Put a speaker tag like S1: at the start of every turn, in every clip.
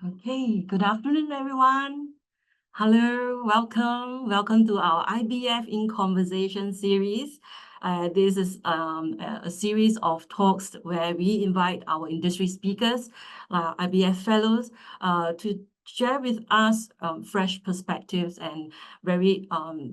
S1: Okay, good afternoon, everyone. Hello, welcome to our IBF in Conversation series. This is a series of talks where we invite our industry speakers, IBF fellows, to share with us fresh perspectives and very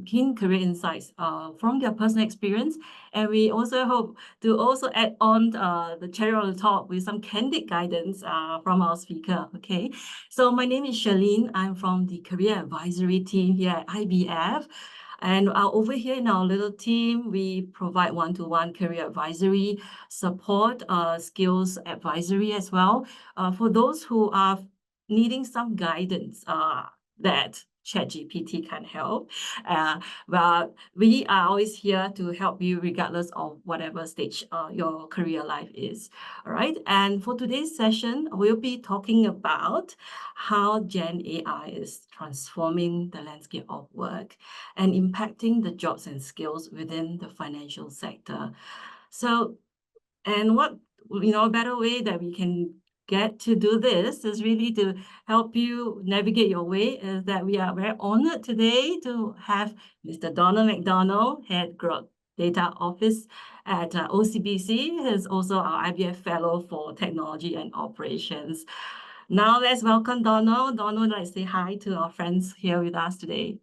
S1: keen career insights from their personal experience. And we also hope to also add on the cherry on the top with some candid guidance from our speaker. Okay, so my name is Charlene. I'm from the career advisory team here at IBF. And over here in our little team, we provide one-to-one career advisory support, skills advisory as well. For those who are needing some guidance that ChatGPT can help. But we are always here to help you regardless of whatever stage your career life is. All right. And for today's session, we'll be talking about how Gen AI is transforming the landscape of work and impacting the jobs and skills within the financial sector. So, and what, a better way that we can get to do this is really to help you navigate your way, is that we are very honored today to have Mr. Donald MacDonald, Head Group Data Office at OCBC. He is also our IBF Fellow for Technology and Operations. Now let's welcome Donald. Donald, let's say hi to our friends here with us today.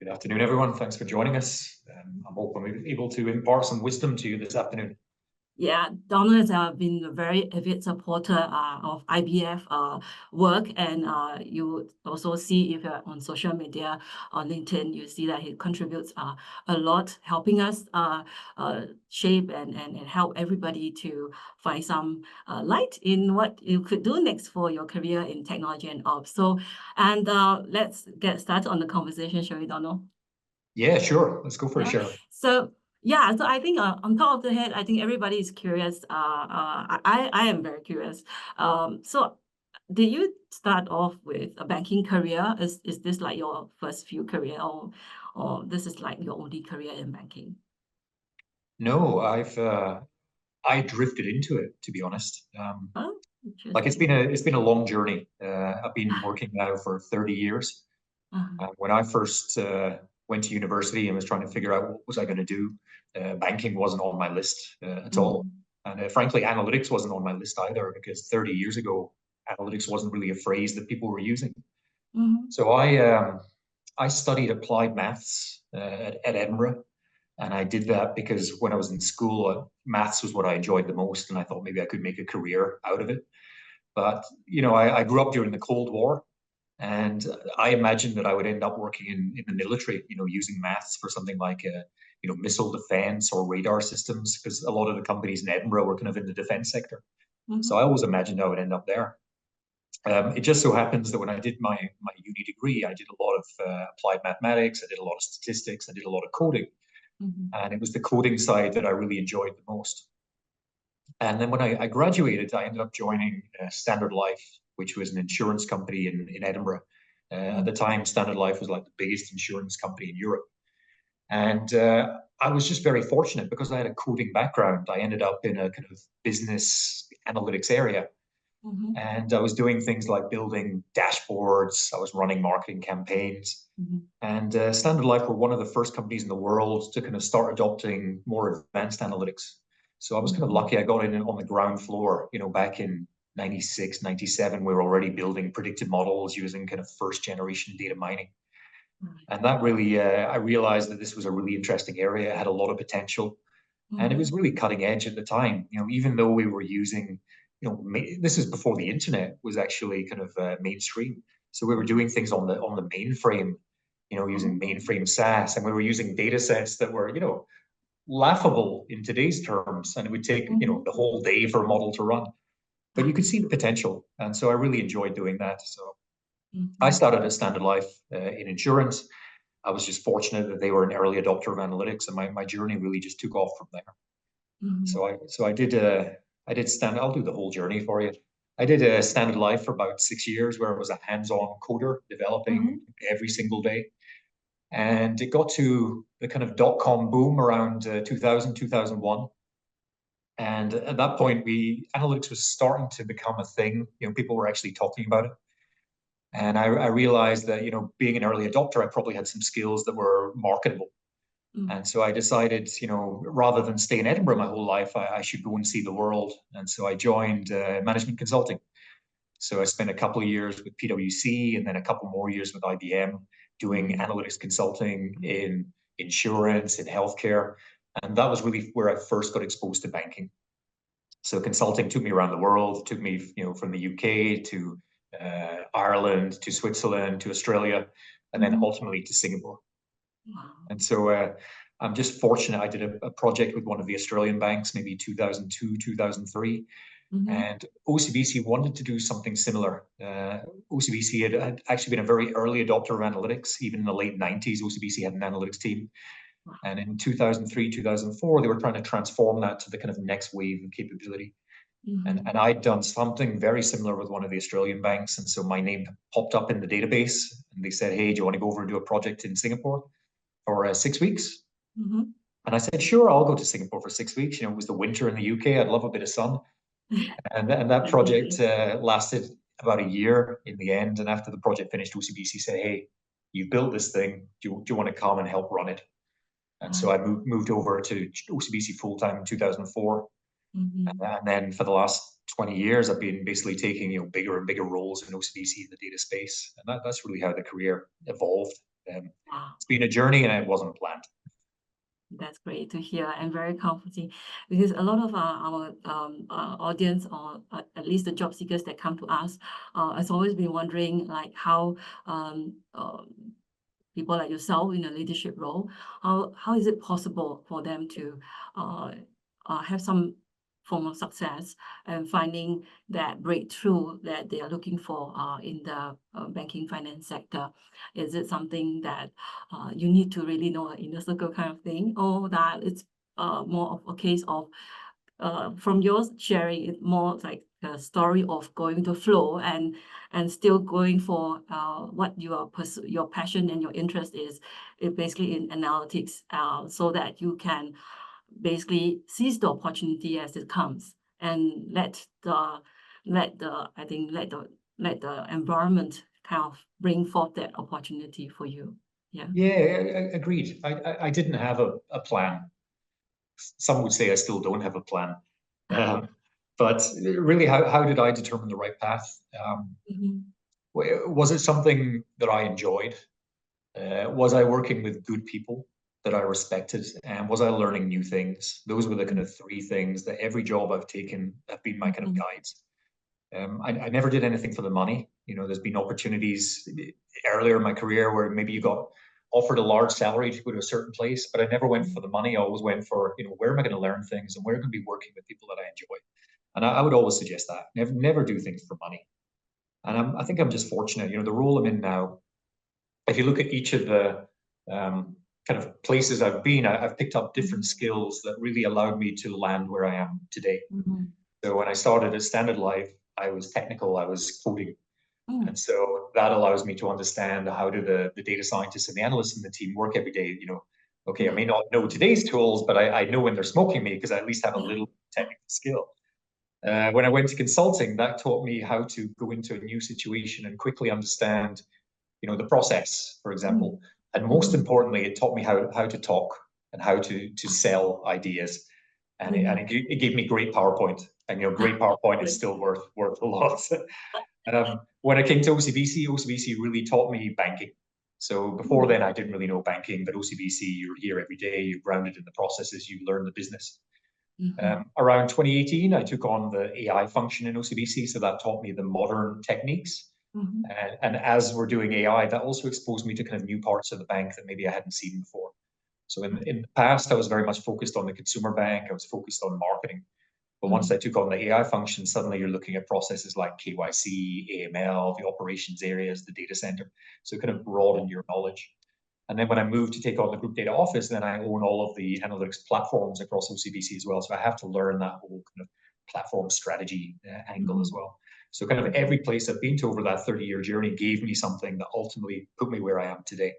S2: Good afternoon, everyone. Thanks for joining us. I'm hoping we're able to impart some wisdom to you this afternoon.
S1: Yeah, Donald has been a very avid supporter of IBF work, and you also see, if you're on social media, on LinkedIn, you see that he contributes a lot, helping us shape and help everybody to find some light in what you could do next for your career in technology and ops. So, and let's get started on the conversation, shall we, Donald?
S2: Yeah, sure. Let's go for it, Cheryl.
S1: So I think on top of the head, I think everybody is curious. I am very curious. So did you start off with a banking career? Is this like your first few career, or this is like your only career in banking?
S2: No, I drifted into it, to be honest. Like it's been a long journey. I've been working now for 30 years. When I first went to university and was trying to figure out what was I going to do, banking wasn't on my list at all. And frankly, analytics wasn't on my list either, because 30 years ago, analytics wasn't really a phrase that people were using. So I studied applied maths at Edinburgh. And I did that because when I was in school, maths was what I enjoyed the most. And I thought maybe I could make a career out of it. But, I grew up during the Cold War. And I imagined that I would end up working in the military, using maths for something like, missile defense or radar systems, because a lot of the companies in Edinburgh were kind of in the defense sector. So I always imagined I would end up there. It just so happens that when I did my uni degree, I did a lot of applied mathematics, I did a lot of statistics, I did a lot of coding. And it was the coding side that I really enjoyed the most. And then when I graduated, I ended up joining Standard Life, which was an insurance company in Edinburgh. At the time, Standard Life was like the biggest insurance company in Europe. And I was just very fortunate because I had a coding background. I ended up in a kind of business analytics area. And I was doing things like building dashboards. I was running marketing campaigns. And Standard Life were one of the first companies in the world to kind of start adopting more advanced analytics. So I was kind of lucky I got in on the ground floor, back in 96, 97, we were already building predictive models using kind of first generation data mining. And that really, I realized that this was a really interesting area. It had a lot of potential and it was really cutting edge at the time. Even though we were using, this is before the internet was actually kind of mainstream. So we were doing things on the mainframe, using mainframe SAS, and we were using data sets that were, laughable in today's terms, and it would take the whole day for a model to run, but you could see the potential. And so I really enjoyed doing that. So I started at Standard Life in insurance. I was just fortunate that they were an early adopter of analytics, and my journey really just took off from there. So I did I'll do the whole journey for you. I did Standard Life for about 6 years, where I was a hands-on coder developing every single day. And it got to the kind of dot-com boom around 2000, 2001. And at that point, analytics was starting to become a thing. People were actually talking about it. And I realized that, being an early adopter, I probably had some skills that were marketable. And so I decided, rather than stay in Edinburgh my whole life, I should go and see the world. And so I joined management consulting. So I spent a couple of years with PwC and then a couple more years with IBM doing analytics consulting in insurance, in healthcare. And that was really where I first got exposed to banking. So consulting took me around the world. It took me, from the UK to Ireland to Switzerland to Australia, and then ultimately to Singapore.
S1: Wow.
S2: And so I'm just fortunate. I did a project with one of the Australian banks, maybe 2002, 2003. And OCBC wanted to do something similar. OCBC had actually been a very early adopter of analytics. Even in the late 90s, OCBC had an analytics team. And in 2003, 2004, they were trying to transform that to the kind of next wave of capability. And I'd done something very similar with one of the Australian banks. And so my name popped up in the database and they said, hey, do you want to go over and do a project in Singapore for 6 weeks? And I said, sure, I'll go to Singapore for 6 weeks. It was the winter in the UK. I'd love a bit of sun. And that project lasted about a year in the end. And after the project finished, OCBC said, hey, you built this thing. Do you want to come and help run it? And so I moved over to OCBC full-time in 2004. And then for the last 20 years, I've been basically taking bigger and bigger roles in OCBC in the data space. And that's really how the career evolved. It's been a journey and it wasn't planned.
S1: That's great to hear and very comforting, because a lot of our audience, or at least the job seekers that come to us, has always been wondering like how people like yourself in a leadership role, how is it possible for them to have some form of success and finding that breakthrough that they are looking for in the banking finance sector? Is it something that you need to really know an inner circle kind of thing, or that it's more of a case of from your sharing, it's more like a story of going to flow and still going for what your passion and your interest is basically in analytics, so that you can basically seize the opportunity as it comes and let the environment kind of bring forth that opportunity for you.
S2: Yeah, agreed. I didn't have a plan. Some would say I still don't have a plan. But really, how did I determine the right path? Was it something that I enjoyed? Was I working with good people that I respected? And was I learning new things? Those were the kind of three things that every job I've taken have been my kind of guides. I never did anything for the money. There's been opportunities earlier in my career where maybe you got offered a large salary to go to a certain place, but I never went for the money. I always went for, where am I going to learn things and where am I going to be working with people that I enjoy? And I would always suggest that. Never do things for money. And I think I'm just fortunate. The role I'm in now, if you look at each of the kind of places I've been, I've picked up different skills that really allowed me to land where I am today. So when I started at Standard Life, I was technical, I was coding. And so that allows me to understand how do the data scientists and the analysts in the team work every day. Okay, I may not know today's tools, but I know when they're smoking me because I at least have a little technical skill. When I went to consulting, that taught me how to go into a new situation and quickly understand, the process, for example. And most importantly, it taught me how to talk and how to sell ideas. And it gave me great PowerPoint. And great PowerPoint is still worth a lot. When I came to OCBC really taught me banking. So before then, I didn't really know banking, but OCBC, you're here every day, you're grounded in the processes, you learn the business. Around 2018, I took on the AI function in OCBC, so that taught me the modern techniques. And as we're doing AI, that also exposed me to kind of new parts of the bank that maybe I hadn't seen before. So in the past, I was very much focused on the consumer bank. I was focused on marketing. But once I took on the AI function, suddenly you're looking at processes like KYC, AML, the operations areas, the data center. So kind of broaden your knowledge. And then when I moved to take on the Group Data Office, then I own all of the analytics platforms across OCBC as well. So I have to learn that whole kind of platform strategy angle as well. So kind of every place I've been to over that 30-year journey gave me something that ultimately put me where I am today.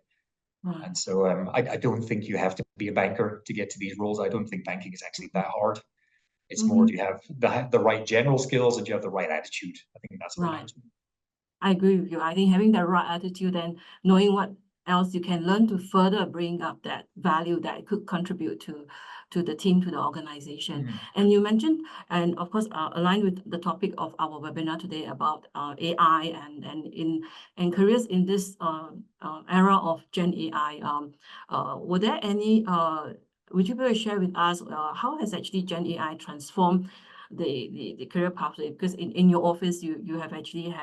S2: And so I don't think you have to be a banker to get to these roles. I don't think banking is actually that hard. It's more, do you have the right general skills and do you have the right attitude? I think that's what matters.
S1: I agree with you. I think having the right attitude and knowing what else you can learn to further bring up that value that could contribute to the team, to the organization. And you mentioned, and of course, aligned with the topic of our webinar today about AI and careers in this era of Gen AI. Were there any, would you be able to share with us how has actually Gen AI transformed the career pathway? Because in your office, you have actually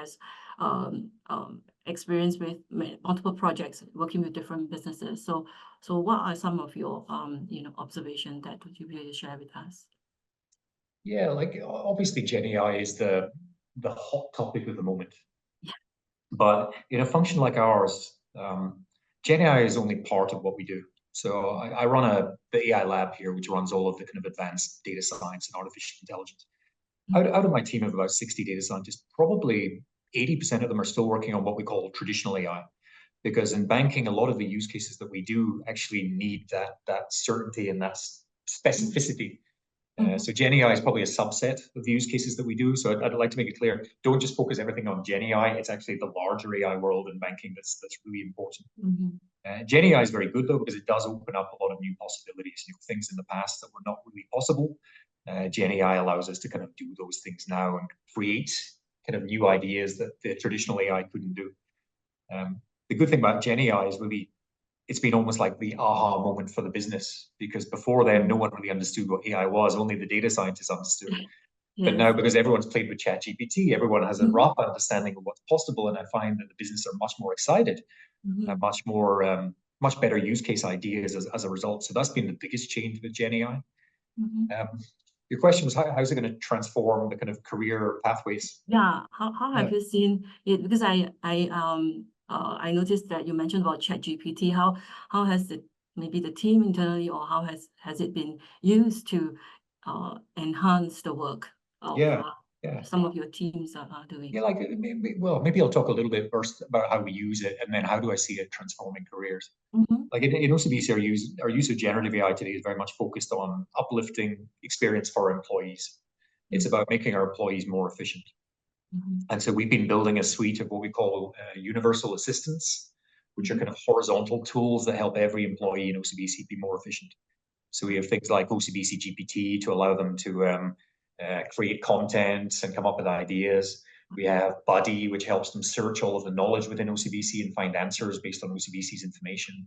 S1: experience with multiple projects working with different businesses. So what are some of your observations that would you be able to share with us?
S2: Yeah, like obviously Gen AI is the hot topic of the moment.
S1: Yeah.
S2: But in a function like ours, Gen AI is only part of what we do. So I run the AI lab here, which runs all of the kind of advanced data science and artificial intelligence. Out of my team of about 60 data scientists, probably 80% of them are still working on what we call traditional AI. Because in banking, a lot of the use cases that we do actually need that certainty and that specificity. So Gen AI is probably a subset of the use cases that we do. So I'd like to make it clear, don't just focus everything on Gen AI. It's actually the larger AI world in banking that's really important. Gen AI is very good though, because it does open up a lot of new possibilities, things in the past that were not really possible. Gen AI allows us to kind of do those things now and create kind of new ideas that the traditional AI couldn't do. The good thing about Gen AI is really, it's been almost like the aha moment for the business, because before then, no one really understood what AI was, only the data scientists understood. Yes. But now, because everyone's played with ChatGPT, everyone has a rough understanding of what's possible, and I find that the business are much more excited, and much better use case ideas as a result. So that's been the biggest change with Gen AI. Your question was, how's it going to transform the kind of career pathways?
S1: Yeah, how have you seen it? Because I noticed that you mentioned about ChatGPT. How has maybe the team internally, or how has it been used to enhance the work of some of your teams are doing?
S2: Yeah, like maybe I'll talk a little bit first about how we use it, and then how do I see it transforming careers. Like in OCBC, our use of generative AI today is very much focused on uplifting experience for our employees. It's about making our employees more efficient. And so we've been building a suite of what we call universal assistants, which are kind of horizontal tools that help every employee in OCBC be more efficient. So we have things like OCBC GPT to allow them to create content and come up with ideas. We have Buddy, which helps them search all of the knowledge within OCBC and find answers based on OCBC's information.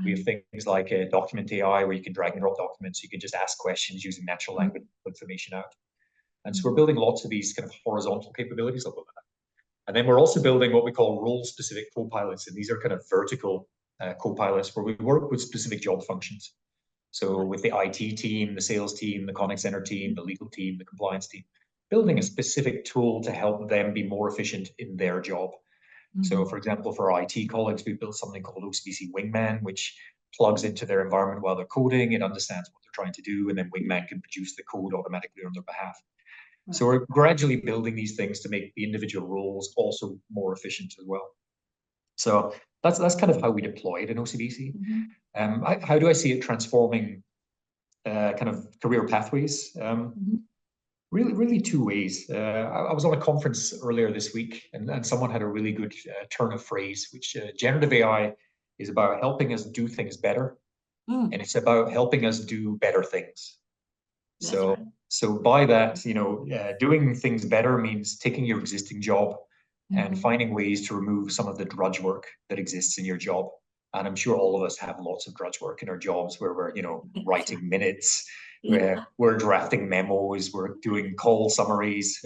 S2: We have things like Document AI, where you can drag and drop documents. You can just ask questions using natural language information out. And so we're building lots of these kind of horizontal capabilities. And then we're also building what we call role-specific co-pilots. And these are kind of vertical co-pilots where we work with specific job functions. So with the IT team, the sales team, the contact center team, the legal team, the compliance team, building a specific tool to help them be more efficient in their job. So for example, for our IT colleagues, we built something called OCBC Wingman, which plugs into their environment while they're coding. It understands what they're trying to do, and then Wingman can produce the code automatically on their behalf. So we're gradually building these things to make the individual roles also more efficient as well. So that's kind of how we deploy it in OCBC. How do I see it transforming kind of career pathways? Really two ways. I was on a conference earlier this week, and someone had a really good turn of phrase, which generative AI is about helping us do things better, and it's about helping us do better things. So by that, doing things better means taking your existing job and finding ways to remove some of the drudge work that exists in your job. And I'm sure all of us have lots of drudge work in our jobs where we're, writing minutes, we're drafting memos, we're doing call summaries,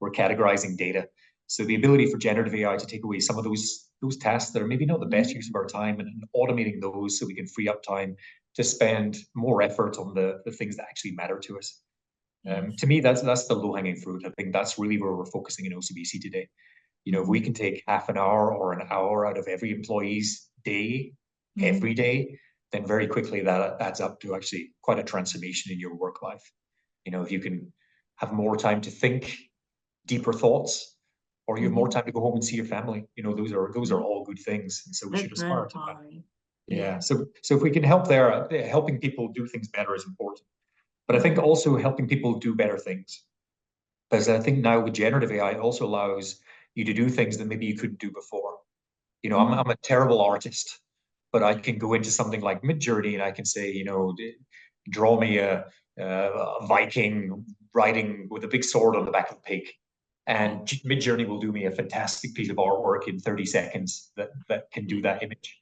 S2: we're categorizing data. So the ability for generative AI to take away some of those tasks that are maybe not the best use of our time, and automating those so we can free up time to spend more effort on the things that actually matter to us. To me, that's the low-hanging fruit. I think that's really where we're focusing in OCBC today. If we can take half an hour or an hour out of every employee's day, every day, then very quickly that adds up to actually quite a transformation in your work life. If you can have more time to think deeper thoughts, or you have more time to go home and see your family, those are all good things, and so we should aspire to that. Yeah. So if we can help there, helping people do things better is important. But I think also helping people do better things. Because I think now with generative AI, it also allows you to do things that maybe you couldn't do before. You know, I'm a terrible artist, but I can go into something like Midjourney and I can say, you know, draw me a Viking riding with a big sword on the back of a pig. And Midjourney will do me a fantastic piece of artwork in 30 seconds that can do that image.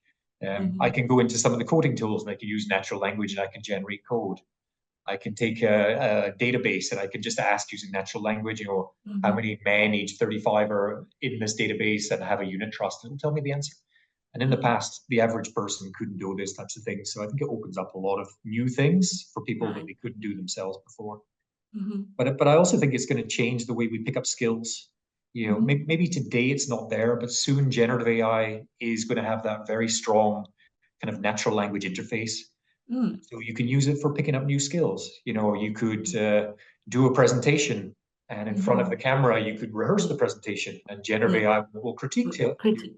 S2: I can go into some of the coding tools and I can use natural language and I can generate code. I can take a database and I can just ask using natural language, you know, how many men age 35 are in this database and have a unit trust, and it'll tell me the answer. And in the past, the average person couldn't do those types of things. So I think it opens up a lot of new things for people that they couldn't do themselves before. But I also think it's going to change the way we pick up skills. You know, maybe today it's not there, but soon generative AI is going to have that very strong kind of natural language interface. So you can use it for picking up new skills. You know, you could do a presentation, and in front of the camera, you could rehearse the presentation, and generative AI will critique you,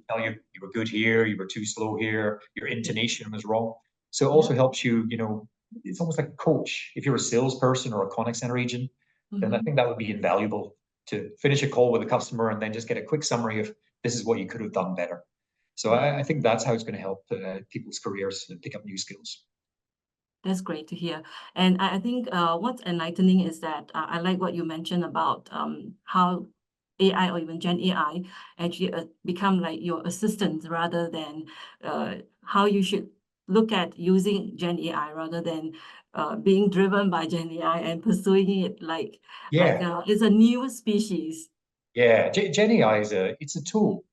S2: tell you you were good here, you were too slow here, your intonation was wrong. So it also helps you, you know, it's almost like a coach. If you're a salesperson or a contact center agent, then I think that would be invaluable to finish a call with a customer and then just get a quick summary of this is what you could have done better. So I think that's how it's going to help people's careers and pick up new skills.
S1: That's great to hear. And I think what's enlightening is that I like what you mentioned about how AI or even Gen AI actually become like your assistant rather than how you should look at using Gen AI rather than being driven by Gen AI and pursuing it like it's a new species.
S2: Yeah, Gen AI it's a tool.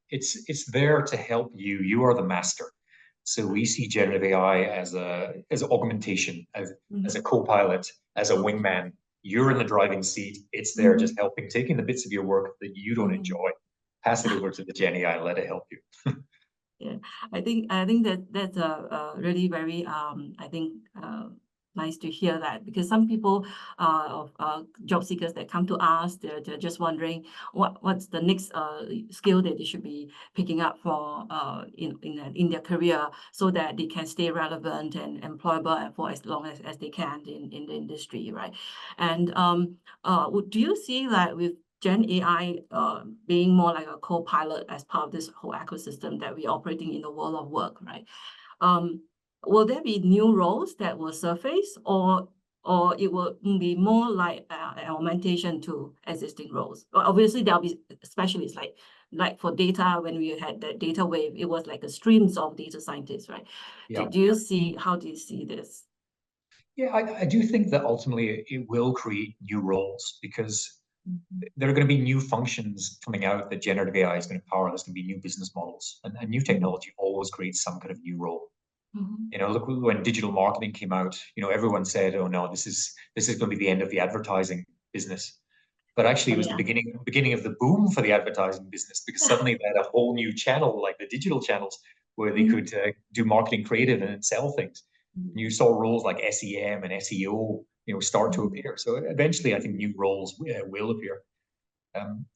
S2: It's there to help you. You are the master. So we see generative AI as augmentation, as a co-pilot, as a wingman. You're in the driving seat. It's there just helping, taking the bits of your work that you don't enjoy, pass it over to the Gen AI and let it help you.
S1: Yeah, I think that's really very I think nice to hear that, because some people job seekers that come to us, they're just wondering what's the next skill that they should be picking up for in their career so that they can stay relevant and employable for as long as they can in the industry, right? And do you see that with Gen AI being more like a co-pilot as part of this whole ecosystem that we're operating in the world of work, right? Will there be new roles that will surface, or it will be more like an augmentation to existing roles? Well, obviously, there'll be specialists like for data, when we had the data wave, it was like a streams of data scientists, right?
S2: Yeah.
S1: How do you see this?
S2: Yeah, I do think that ultimately it will create new roles because there are going to be new functions coming out that generative AI is going to power. There's going to be new business models, and new technology always creates some kind of new role. You know, look, when digital marketing came out, you know, everyone said, "Oh no, this is going to be the end of the advertising business." But actually, it was the beginning of the boom for the advertising business, because suddenly they had a whole new channel, like the digital channels, where they could do marketing creative and sell things. And you saw roles like SEM and SEO, you know, start to appear. So eventually, I think new roles will appear.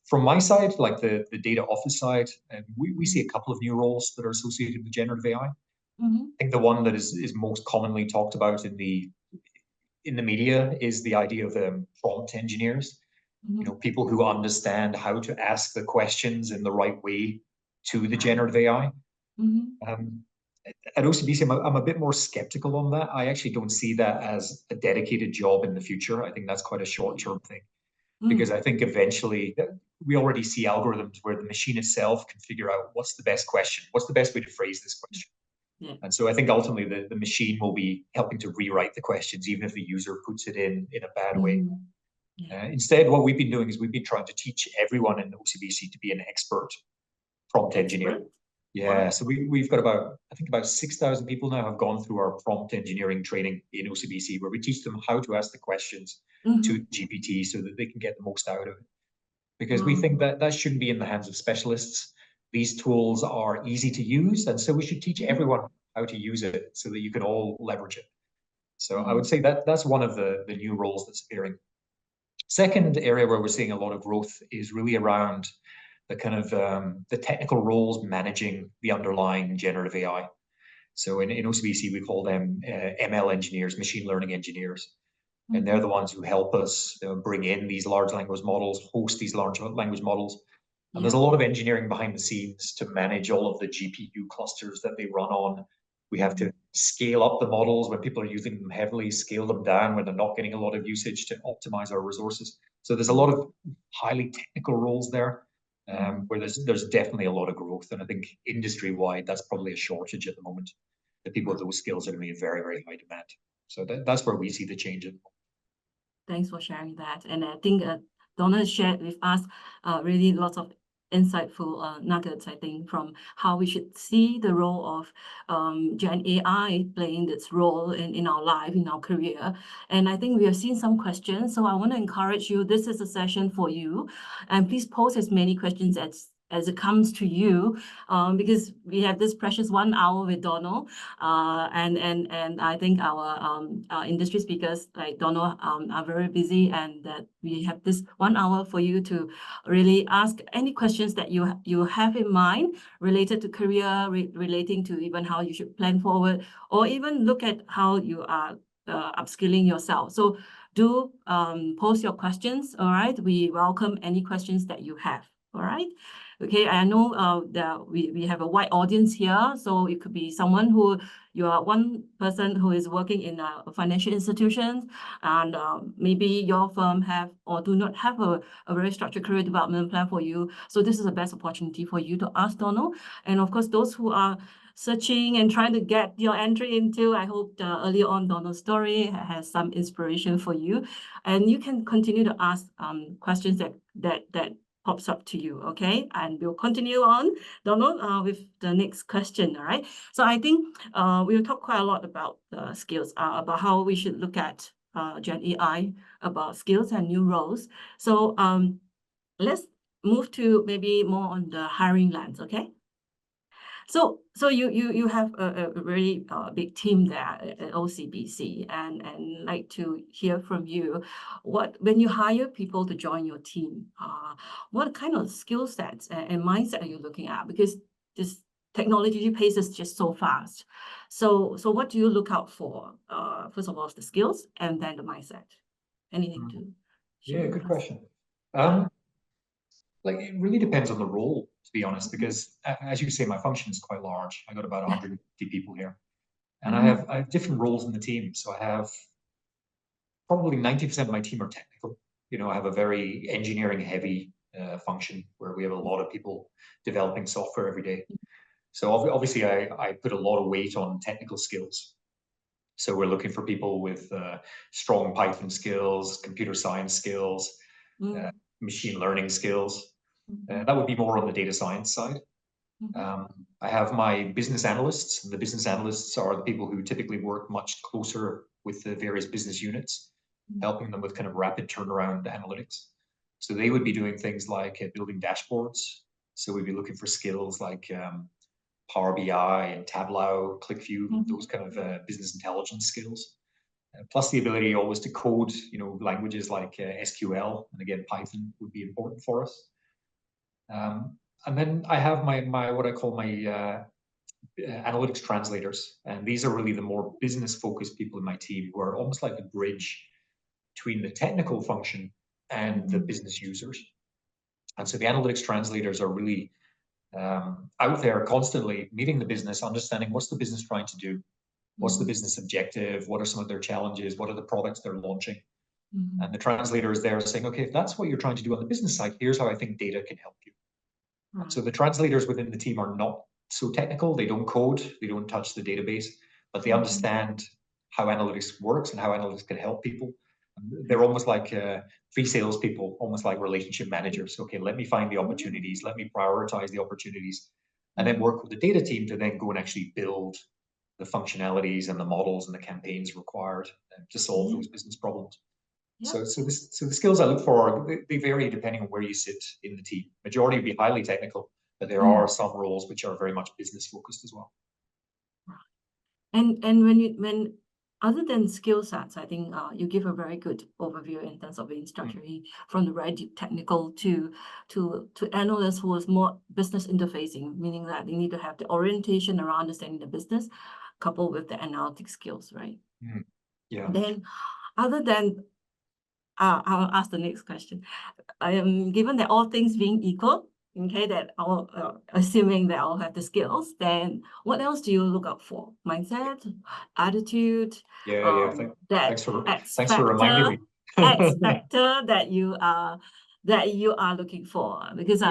S2: From my side, like the data office side, we see a couple of new roles that are associated with generative AI. I think the one that is most commonly talked about in the media is the idea of prompt engineers. You know, people who understand how to ask the questions in the right way to the generative AI. At OCBC, I'm a bit more skeptical on that. I actually don't see that as a dedicated job in the future. I think that's quite a short-term thing, because I think eventually we already see algorithms where the machine itself can figure out what's the best question, what's the best way to phrase this question. And so I think ultimately the machine will be helping to rewrite the questions, even if the user puts it in a bad way. Instead, what we've been doing is we've been trying to teach everyone in OCBC to be an expert prompt engineer. Yeah, so we've got about 6,000 people now have gone through our prompt engineering training in OCBC, where we teach them how to ask the questions to GPT so that they can get the most out of it. Because we think that shouldn't be in the hands of specialists. These tools are easy to use, and so we should teach everyone how to use it so that you can all leverage it. So I would say that's one of the new roles that's appearing. Second area where we're seeing a lot of growth is really around the kind of the technical roles managing the underlying generative AI. So in OCBC, we call them ML engineers, machine learning engineers. and they're the ones who help us bring in these large language models, host these large language models. And there's a lot of engineering behind the scenes to manage all of the GPU clusters that they run on. We have to scale up the models when people are using them heavily, scale them down when they're not getting a lot of usage to optimize our resources. So there's a lot of highly technical roles there, where there's definitely a lot of growth. And I think industry-wide, that's probably a shortage at the moment. The people with those skills are going to be in very, very high demand. So that's where we see the change in.
S1: Thanks for sharing that. And I think Donald shared with us really lots of insightful nuggets, I think, from how we should see the role of GenAI playing its role in our life, in our career. And I think we have seen some questions. So I want to encourage you, this is a session for you. And please post as many questions as it comes to you, because we have this precious 1 hour with Donald, and I think our industry speakers like Donald are very busy, and that we have this 1 hour for you to really ask any questions that you have in mind related to career, relating to even how you should plan forward, or even look at how you are upskilling yourself. So do post your questions. All right, we welcome any questions that you have. All right. Okay, I know that we have a wide audience here, so it could be someone who you are one person who is working in a financial institution, and maybe your firm have or do not have a very structured career development plan for you. So this is the best opportunity for you to ask Donald. And of course, those who are searching and trying to get your entry into, I hope earlier on Donald's story has some inspiration for you, and you can continue to ask questions that pops up to you, okay? And we'll continue on, Donald, with the next question, all right? So I think we'll talk quite a lot about the skills, about how we should look at GenAI, about skills and new roles. So let's move to maybe more on the hiring lens, okay? So you have a very big team there at OCBC, and like to hear from you, when you hire people to join your team, what kind of skill sets and mindset are you looking at? Because this technology pace is just so fast. So what do you look out for? First of all, the skills, and then the mindset. Anything to share?
S2: Yeah, good question. Like, it really depends on the role, to be honest, because as you say, my function is quite large. I got about 150 people here, and I have different roles in the team. So I have probably 90% of my team are technical. You know, I have a very engineering heavy function where we have a lot of people developing software every day. So obviously I put a lot of weight on technical skills. So we're looking for people with strong Python skills, computer science skills, machine learning skills. That would be more on the data science side. I have my business analysts, and the business analysts are the people who typically work much closer with the various business units, helping them with kind of rapid turnaround analytics. So they would be doing things like building dashboards. So we'd be looking for skills like Power BI and Tableau, ClickView, those kind of business intelligence skills. Plus the ability always to code, you know, languages like SQL, and again, Python would be important for us. And then I have my what I call my analytics translators, and these are really the more business-focused people in my team who are almost like a bridge between the technical function and the business users. And so the analytics translators are really out there constantly meeting the business, understanding what's the business trying to do, what's the business objective, what are some of their challenges, what are the products they're launching. And the translator is there saying, okay, if that's what you're trying to do on the business side, here's how I think data can help you. So the translators within the team are not so technical. They don't code, they don't touch the database, but they understand how analytics works and how analytics can help people. They're almost like pre-sales people, almost like relationship managers. Okay, let me find the opportunities, let me prioritize the opportunities, and then work with the data team to then go and actually build the functionalities and the models and the campaigns required to solve those business problems. So the skills I look for, they vary depending on where you sit in the team. Majority would be highly technical, but there are some roles which are very much business focused as well.
S1: And when other than skill sets, I think you give a very good overview in terms of being structurally from the very deep technical to analysts who is more business interfacing, meaning that they need to have the orientation around understanding the business, coupled with the analytic skills, right?
S2: Yeah.
S1: Then other than, I'll ask the next question. Given that all things being equal, okay, that I'll assuming that I'll have the skills, then what else do you look out for? Mindset, attitude,
S2: Yeah.
S1: that
S2: Thanks for reminding me.
S1: X factor that you are looking for. Because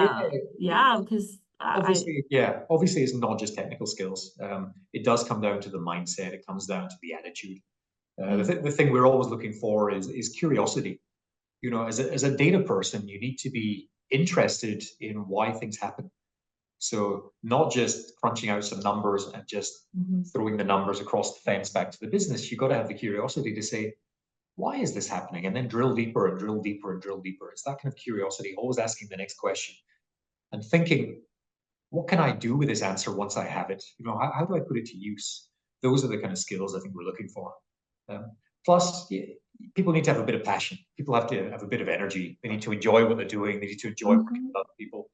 S1: because
S2: obviously it's not just technical skills. It does come down to the mindset. It comes down to the attitude. The thing we're always looking for is curiosity. You know, as a data person, you need to be interested in why things happen. So not just crunching out some numbers and just throwing the numbers across the fence back to the business. You've got to have the curiosity to say, why is this happening? And then drill deeper and drill deeper and drill deeper. It's that kind of curiosity, always asking the next question and thinking, what can I do with this answer once I have it? You know, how do I put it to use? Those are the kind of skills I think we're looking for. Plus, people need to have a bit of passion. People have to have a bit of energy. They need to enjoy what they're doing. They need to enjoy working with other people.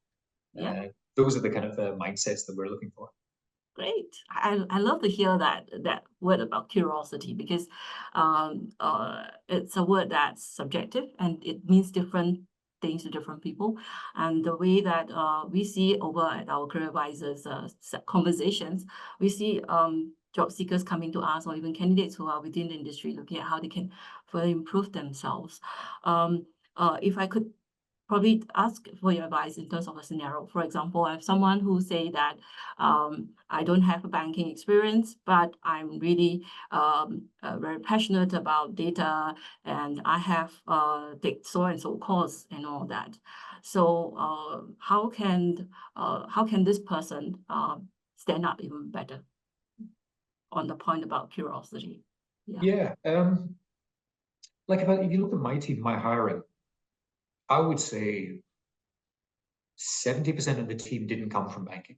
S2: Those are the kind of mindsets that we're looking for.
S1: Great. I love to hear that word about curiosity, because it's a word that's subjective and it means different things to different people. And the way that we see over at our career advisors conversations, we see job seekers coming to us, or even candidates who are within the industry looking at how they can further improve themselves. If I could probably ask for your advice in terms of a scenario. For example, I have someone who say that I don't have a banking experience, but I'm really very passionate about data, and I have take so and so course and all that. So how can this person stand up even better on the point about curiosity?
S2: Like if you look at my team, my hiring, I would say 70% of the team didn't come from banking.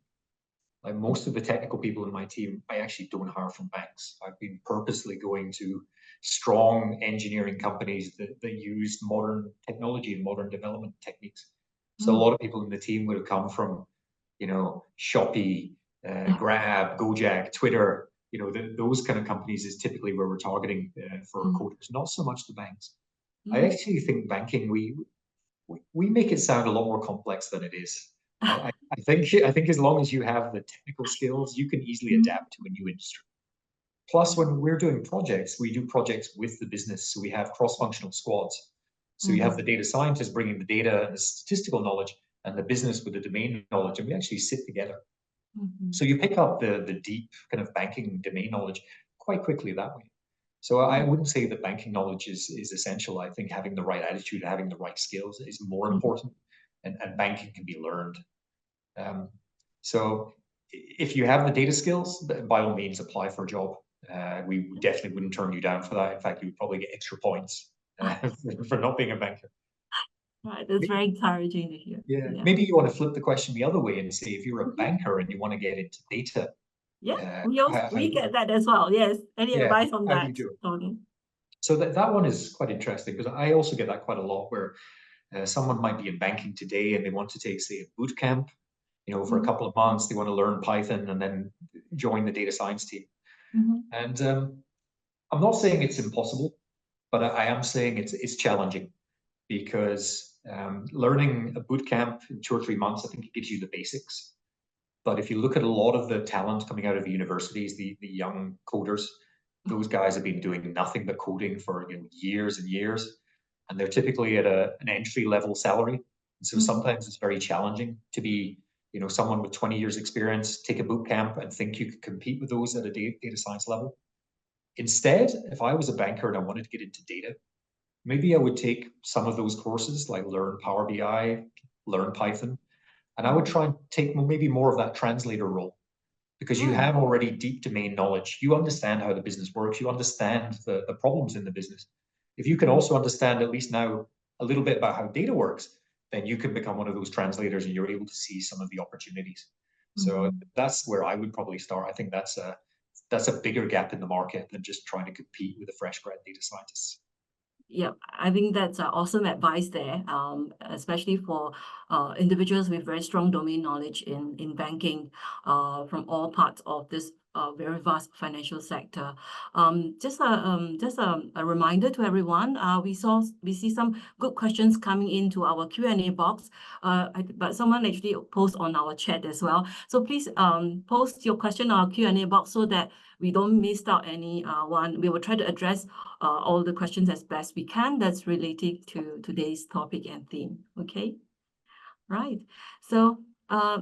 S2: Like most of the technical people in my team, I actually don't hire from banks. I've been purposely going to strong engineering companies that use modern technology and modern development techniques. So a lot of people in the team would have come from, you know, Shopee, Grab, Gojek, Twitter. You know, those kind of companies is typically where we're targeting for coders, not so much the banks. I actually think banking, we make it sound a lot more complex than it is. I think as long as you have the technical skills, you can easily adapt to a new industry. Plus, when we're doing projects, we do projects with the business. So we have cross-functional squads. So you have the data scientists bringing the data and the statistical knowledge, and the business with the domain knowledge, and we actually sit together. So you pick up the deep kind of banking domain knowledge quite quickly that way. So I wouldn't say that banking knowledge is essential. I think having the right attitude, having the right skills is more important, and banking can be learned. So if you have the data skills, by all means, apply for a job. We definitely wouldn't turn you down for that. In fact, you would probably get extra points for not being a banker.
S1: Right, that's very encouraging to hear.
S2: Maybe you want to flip the question the other way and say, if you're a banker and you want to get into data,
S1: we get that as well. Yes. Any advice on that?
S2: How do you do it? So that one is quite interesting, because I also get that quite a lot, where someone might be in banking today and they want to take, say, a boot camp, you know, for a couple of months. They want to learn Python and then join the data science team. And I'm not saying it's impossible, but I am saying it's challenging, because learning a boot camp in 2 or 3 months, I think it gives you the basics. But if you look at a lot of the talent coming out of the universities, the young coders, those guys have been doing nothing but coding for years and years, and they're typically at an entry-level salary. And so sometimes it's very challenging to be, you know, someone with 20 years experience, take a boot camp and think you could compete with those at a data science level. Instead, if I was a banker and I wanted to get into data, maybe I would take some of those courses, like learn Power BI, learn Python, and I would try and take maybe more of that translator role, because you have already deep domain knowledge. You understand how the business works. You understand the problems in the business. If you can also understand, at least now, a little bit about how data works, then you can become one of those translators and you're able to see some of the opportunities. So that's where I would probably start. I think that's a bigger gap in the market than just trying to compete with the fresh grad data scientists.
S1: Yeah, I think that's awesome advice there, especially for individuals with very strong domain knowledge in banking from all parts of this very vast financial sector. Just a reminder to everyone. We see some good questions coming into our Q&A box. But someone actually posted on our chat as well. So please post your question on our Q&A box so that we don't miss out any one. We will try to address all the questions as best we can that's related to today's topic and theme. Okay, right. So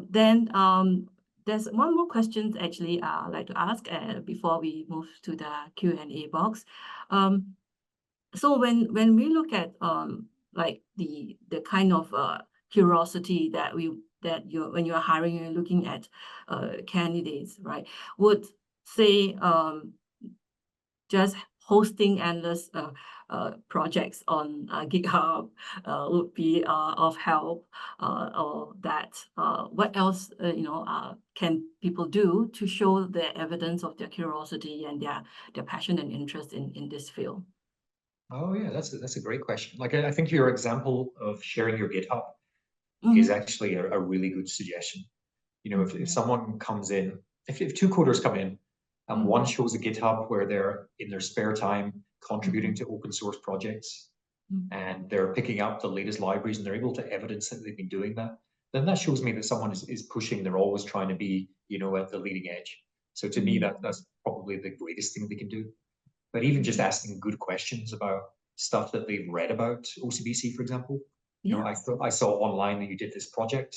S1: then there's one more question actually I'd like to ask before we move to the Q&A box. So when we look at like the kind of curiosity that when you're hiring and looking at candidates, right, would say just hosting endless projects on GitHub would be of help, or that what else can people do to show the evidence of their curiosity and their passion and interest in this field?
S2: Oh yeah, that's a great question. Like I think your example of sharing your GitHub is actually a really good suggestion. If someone comes in, if two coders come in, and one shows a GitHub where they're in their spare time contributing to open source projects, and they're picking up the latest libraries and they're able to evidence that they've been doing that, then that shows me that someone is pushing. They're always trying to be, at the leading edge. So to me, that's probably the greatest thing they can do. But even just asking good questions about stuff that they've read about OCBC, for example. I saw online that you did this project.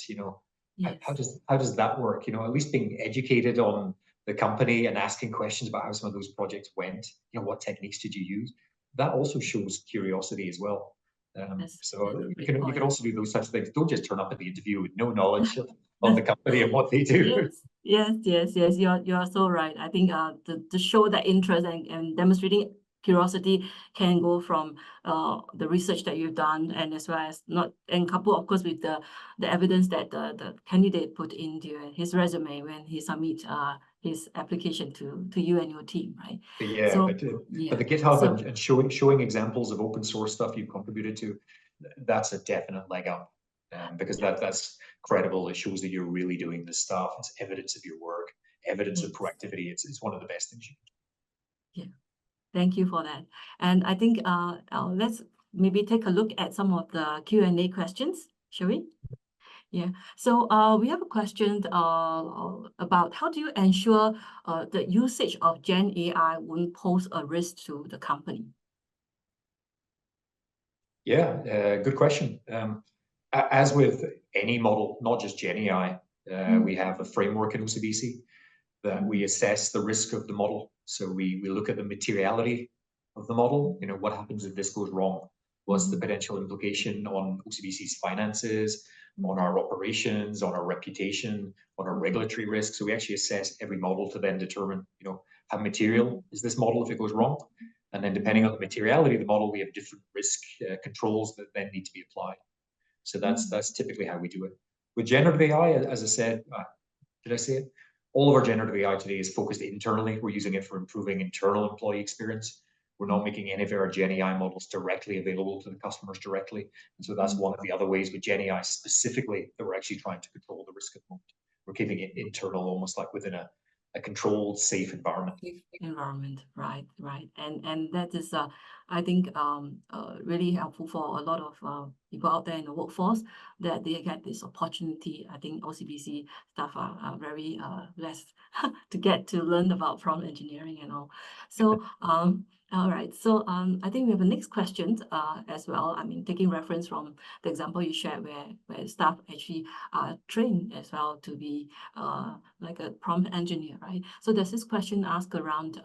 S2: How does that work? At least being educated on the company and asking questions about how some of those projects went. What techniques did you use? That also shows curiosity as well. So you can also do those types of things. Don't just turn up at the interview with no knowledge of the company and what they do.
S1: Yes. You're so right. I think to show that interest and demonstrating curiosity can go from the research that you've done, and as well as couple of course with the evidence that the candidate put into his resume when he submits his application to you and your team, right?
S2: Yeah, so, but the GitHub and showing examples of open source stuff you've contributed to, that's a definite leg up, because that's credible. It shows that you're really doing this stuff. It's evidence of your work, evidence of proactivity. It's one of the best things you can do.
S1: Yeah. Thank you for that. And I think let's maybe take a look at some of the Q&A questions, shall we? Yeah. So we have a question about how do you ensure the usage of GenAI won't pose a risk to the company?
S2: Yeah, good question. As with any model, not just GenAI, we have a framework in OCBC that we assess the risk of the model. So we look at the materiality of the model. What happens if this goes wrong? What's the potential implication on OCBC's finances, on our operations, on our reputation, on our regulatory risk? So we actually assess every model to then determine, how material is this model if it goes wrong? And then depending on the materiality of the model, we have different risk controls that then need to be applied. So that's typically how we do it. With generative AI, as I said, did I say it? All of our generative AI today is focused internally. We're using it for improving internal employee experience. We're not making any of our GenAI models directly available to the customers directly. And so that's one of the other ways with GenAI specifically that we're actually trying to control the risk at the moment. We're keeping it internal, almost like within a controlled, safe environment.
S1: Right. And that is, I think, really helpful for a lot of people out there in the workforce, that they get this opportunity. I think OCBC staff are very blessed to get to learn about prompt engineering and all. So, all right. So I think we have a next question as well. I mean, taking reference from the example you shared where staff actually are trained as well to be like a prompt engineer, right? So there's this question asked around,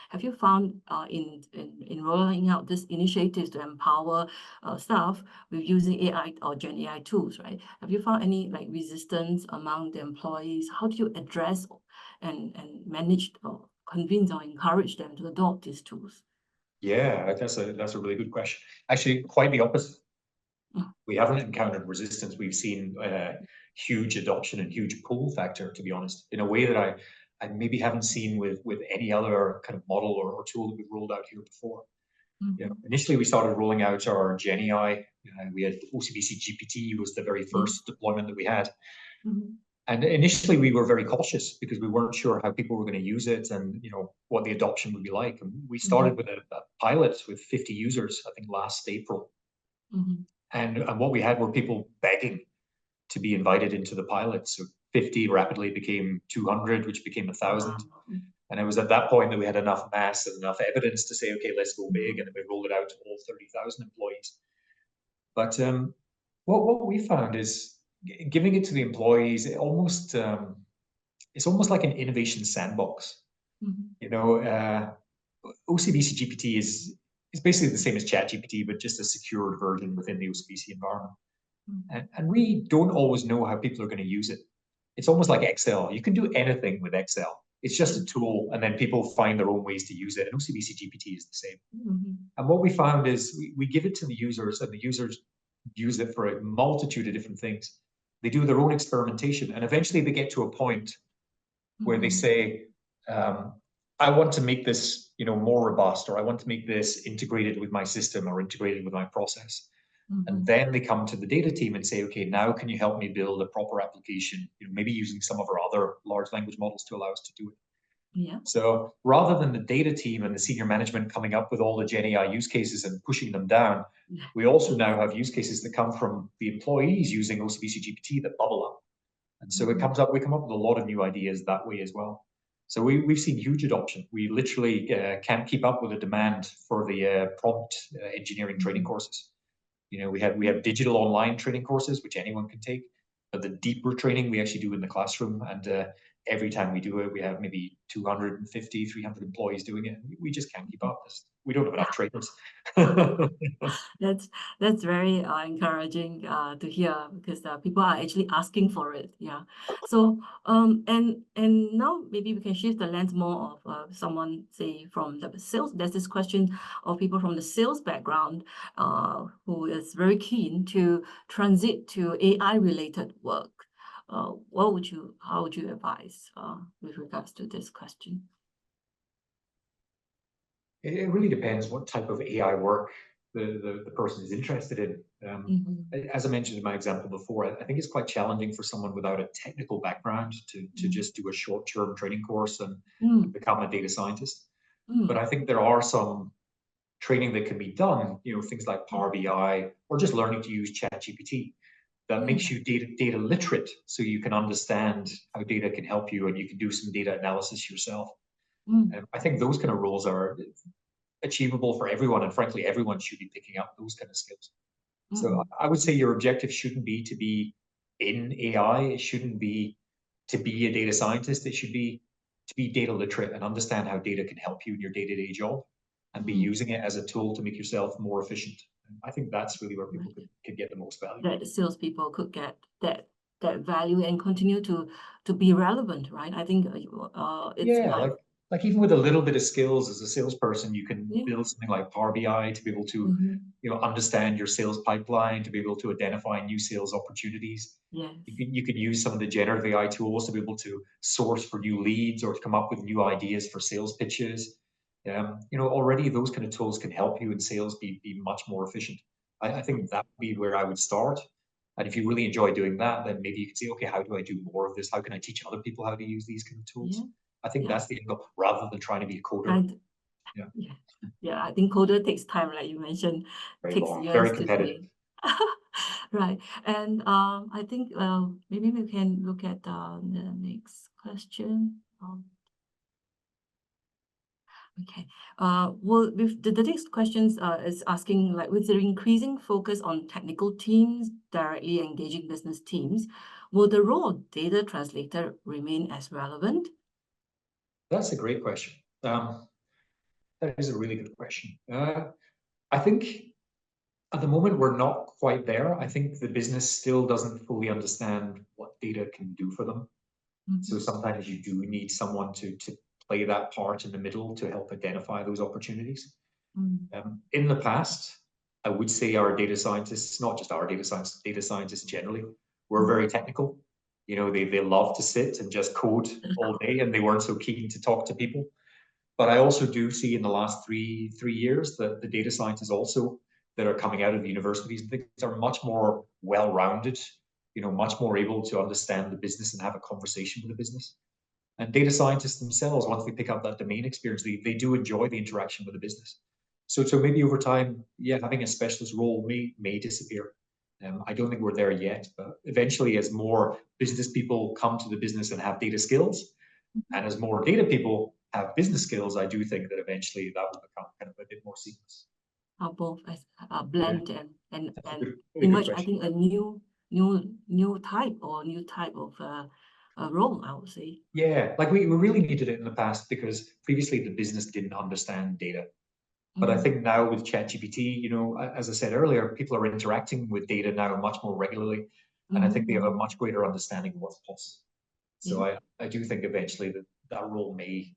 S1: have you found in rolling out this initiative to empower staff with using AI or GenAI tools, right? Have you found any like resistance among the employees? How do you address and manage or convince or encourage them to adopt these tools?
S2: Yeah, that's a really good question. Actually, quite the opposite. We haven't encountered resistance. We've seen huge adoption and huge pull factor, to be honest, in a way that I maybe haven't seen with any other kind of model or tool that we've rolled out here before. Initially, we started rolling out our GenAI. We had OCBC GPT was the very first deployment that we had. And initially we were very cautious because we weren't sure how people were going to use it and what the adoption would be like. And we started with a pilot with 50 users, I think last April. And what we had were people begging to be invited into the pilot. So 50 rapidly became 200, which became 1,000. And it was at that point that we had enough mass and enough evidence to say, okay, let's go big. And then we rolled it out to all 30,000 employees. But what we found is giving it to the employees, it's almost like an innovation sandbox. OCBC GPT is basically the same as ChatGPT, but just a secured version within the OCBC environment. And we don't always know how people are going to use it. It's almost like Excel. You can do anything with Excel. It's just a tool, and then people find their own ways to use it. And OCBC GPT is the same. And what we found is we give it to the users, and the users use it for a multitude of different things. They do their own experimentation, and eventually they get to a point where they say, I want to make this more robust, or I want to make this integrated with my system or integrated with my process. And then they come to the data team and say, okay, now can you help me build a proper application, maybe using some of our other large language models to allow us to do it. So rather than the data team and the senior management coming up with all the GenAI use cases and pushing them down, we also now have use cases that come from the employees using OCBC GPT that bubble up. And so we come up with a lot of new ideas that way as well. So we've seen huge adoption. We literally can't keep up with the demand for the prompt engineering training courses. We have digital online training courses, which anyone can take, but the deeper training we actually do in the classroom. And every time we do it, we have maybe 250, 300 employees doing it. We just can't keep up. We don't have enough trainers.
S1: That's very encouraging to hear, because people are actually asking for it. Yeah. So and now maybe we can shift the lens more of someone, say, from the sales. There's this question of people from the sales background who is very keen to transit to AI related work. How would you advise with regards to this question?
S2: It really depends what type of AI work the person is interested in. As I mentioned in my example before, I think it's quite challenging for someone without a technical background to just do a short-term training course and become a data scientist. But I think there are some training that can be done, things like Power BI or just learning to use ChatGPT that makes you data literate, so you can understand how data can help you and you can do some data analysis yourself. I think those kind of roles are achievable for everyone, and frankly, everyone should be picking up those kind of skills. So I would say your objective shouldn't be to be in AI. It shouldn't be to be a data scientist. It should be to be data literate and understand how data can help you in your day-to-day job and be using it as a tool to make yourself more efficient. I think that's really where people could get the most value.
S1: That the salespeople could get that value and continue to be relevant, right? I think it's
S2: like even with a little bit of skills as a salesperson, you can build something like Power BI to be able to understand your sales pipeline, to be able to identify new sales opportunities. You can use some of the generative AI tools to be able to source for new leads or to come up with new ideas for sales pitches. Already those kind of tools can help you in sales be much more efficient. I think that would be where I would start. And if you really enjoy doing that, then maybe you can say, okay, how do I do more of this? How can I teach other people how to use these kind of tools? I think that's the angle, rather than trying to be a coder.
S1: I think coder takes time, like you mentioned.
S2: Takes years, very competitive.
S1: Right. And I think maybe we can look at the next question. Okay. Well, with the next questions is asking, like, with the increasing focus on technical teams directly engaging business teams, will the role of data translator remain as relevant?
S2: That's a great question. That is a really good question. I think at the moment we're not quite there. I think the business still doesn't fully understand what data can do for them. So sometimes you do need someone to play that part in the middle to help identify those opportunities. In the past, I would say our data scientists, not just our data scientists generally, were very technical. They love to sit and just code all day, and they weren't so keen to talk to people. But I also do see in the last three years that the data scientists also that are coming out of the universities and things are much more well-rounded. much more able to understand the business and have a conversation with the business. And data scientists themselves, once they pick up that domain experience, they do enjoy the interaction with the business. So maybe over time, yeah, having a specialist role may disappear. I don't think we're there yet, but eventually, as more business people come to the business and have data skills, and as more data people have business skills, I do think that eventually that will become kind of a bit more seamless.
S1: Both as blend and
S2: Really
S1: emerge, I
S2: question.
S1: think, a new type of role, I would say.
S2: Yeah, like we really needed it in the past because previously the business didn't understand data. But I think now with ChatGPT, as I said earlier, people are interacting with data now much more regularly. And I think they have a much greater understanding of what's possible. So I do think eventually that role may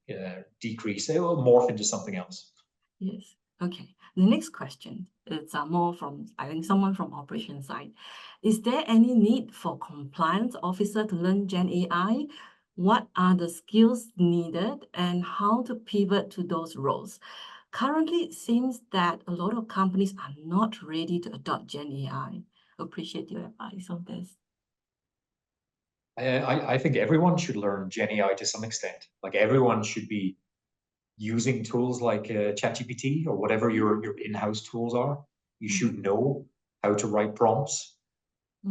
S2: decrease. It will morph into something else.
S1: Yes. Okay. The next question is more from, I think, someone from operations side. Is there any need for compliance officer to learn GenAI? What are the skills needed and how to pivot to those roles? Currently, it seems that a lot of companies are not ready to adopt GenAI. Appreciate your advice on this.
S2: I think everyone should learn GenAI to some extent. Like everyone should be using tools like ChatGPT or whatever your in-house tools are. You should know how to write prompts.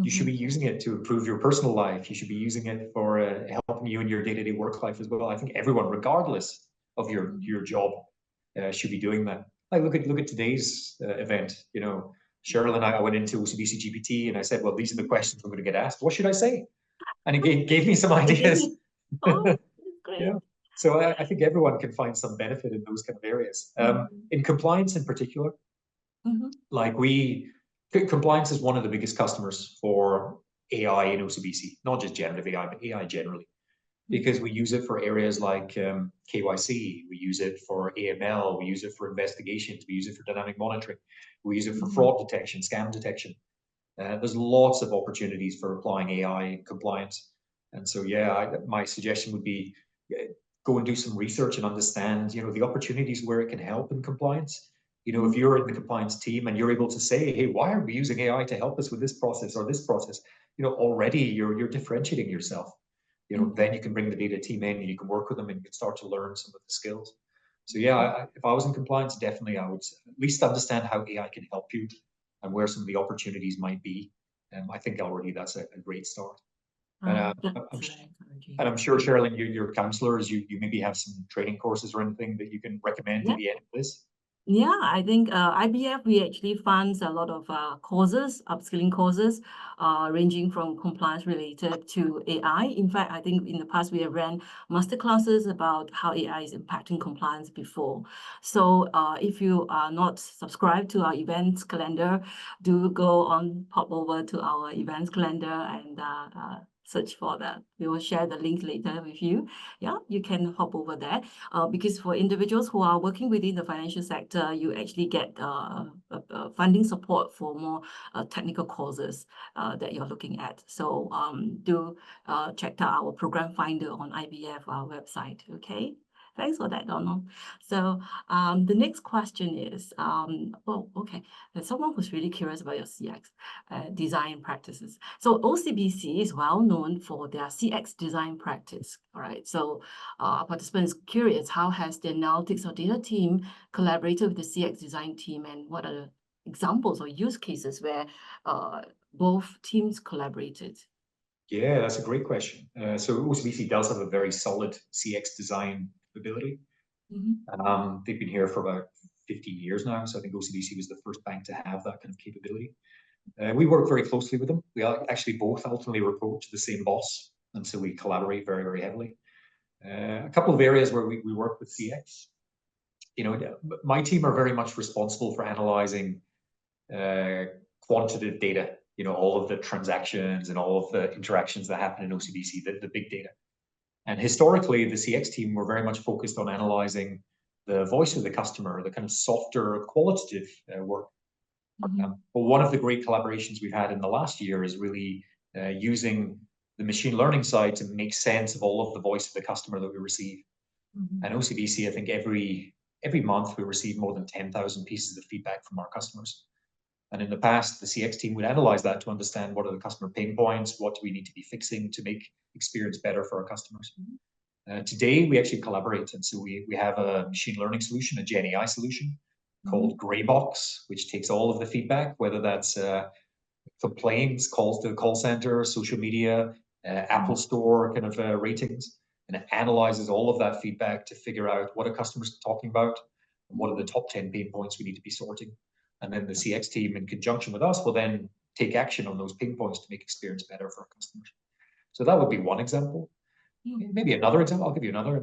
S2: You should be using it to improve your personal life. You should be using it for helping you in your day-to-day work life as well. I think everyone, regardless of your job, should be doing that. Like look at today's event. Cheryl and I went into OCBC GPT and I said, well, these are the questions I'm going to get asked. What should I say? And it gave me some ideas.
S1: Oh, great.
S2: Yeah. So I think everyone can find some benefit in those kind of areas. In compliance in particular, like compliance is one of the biggest customers for AI in OCBC, not just generative AI, but AI generally, because we use it for areas like KYC, we use it for AML, we use it for investigations, we use it for dynamic monitoring, we use it for fraud detection, scam detection. There's lots of opportunities for applying AI in compliance. And so, yeah, my suggestion would be go and do some research and understand, the opportunities where it can help in compliance. If you're in the compliance team and you're able to say, hey, why are we using AI to help us with this process or this process? Already you're differentiating yourself. Then you can bring the data team in and you can work with them and you can start to learn some of the skills. So yeah, if I was in compliance, definitely I would at least understand how AI can help you and where some of the opportunities might be. I think already that's a great start. And I'm sure, Sherilyn, your counselors, you maybe have some training courses or anything that you can recommend at the end of this.
S1: Yeah, I think IBF, we actually funds a lot of courses, upskilling courses, ranging from compliance related to AI. In fact, I think in the past we have ran masterclasses about how AI is impacting compliance before. So if you are not subscribed to our events calendar, do pop over to our events calendar and search for that. We will share the link later with you. Yeah, you can hop over there because for individuals who are working within the financial sector, you actually get funding support for more technical courses that you're looking at. So do check out our program finder on IBF website. Okay. Thanks for that, Donald. So the next question is, okay. There's someone who's really curious about your CX design practices. So OCBC is well known for their CX design practice. All right. So our participant is curious, how has the analytics or data team collaborated with the CX design team, and what are the examples or use cases where both teams collaborated?
S2: Yeah, that's a great question. So OCBC does have a very solid CX design ability. They've been here for about 15 years now. So I think OCBC was the first bank to have that kind of capability. We work very closely with them. We actually both ultimately report to the same boss. And so we collaborate very, very heavily. A couple of areas where we work with CX. My team are very much responsible for analyzing quantitative data, all of the transactions and all of the interactions that happen in OCBC, the big data. And historically, the CX team were very much focused on analyzing the voice of the customer, the kind of softer qualitative work. But one of the great collaborations we've had in the last year is really using the machine learning side to make sense of all of the voice of the customer that we receive. And OCBC, I think every month we receive more than 10,000 pieces of feedback from our customers. And in the past, the CX team would analyze that to understand what are the customer pain points, what do we need to be fixing to make experience better for our customers. Today, we actually collaborate. And so we have a machine learning solution, a GenAI solution called Greybox, which takes all of the feedback, whether that's complaints, calls to the call center, social media, Apple Store kind of ratings, and it analyzes all of that feedback to figure out what are customers talking about and what are the top 10 pain points we need to be sorting. And then the CX team, in conjunction with us, will then take action on those pain points to make experience better for our customers. So that would be one example. Maybe another example, I'll give you another.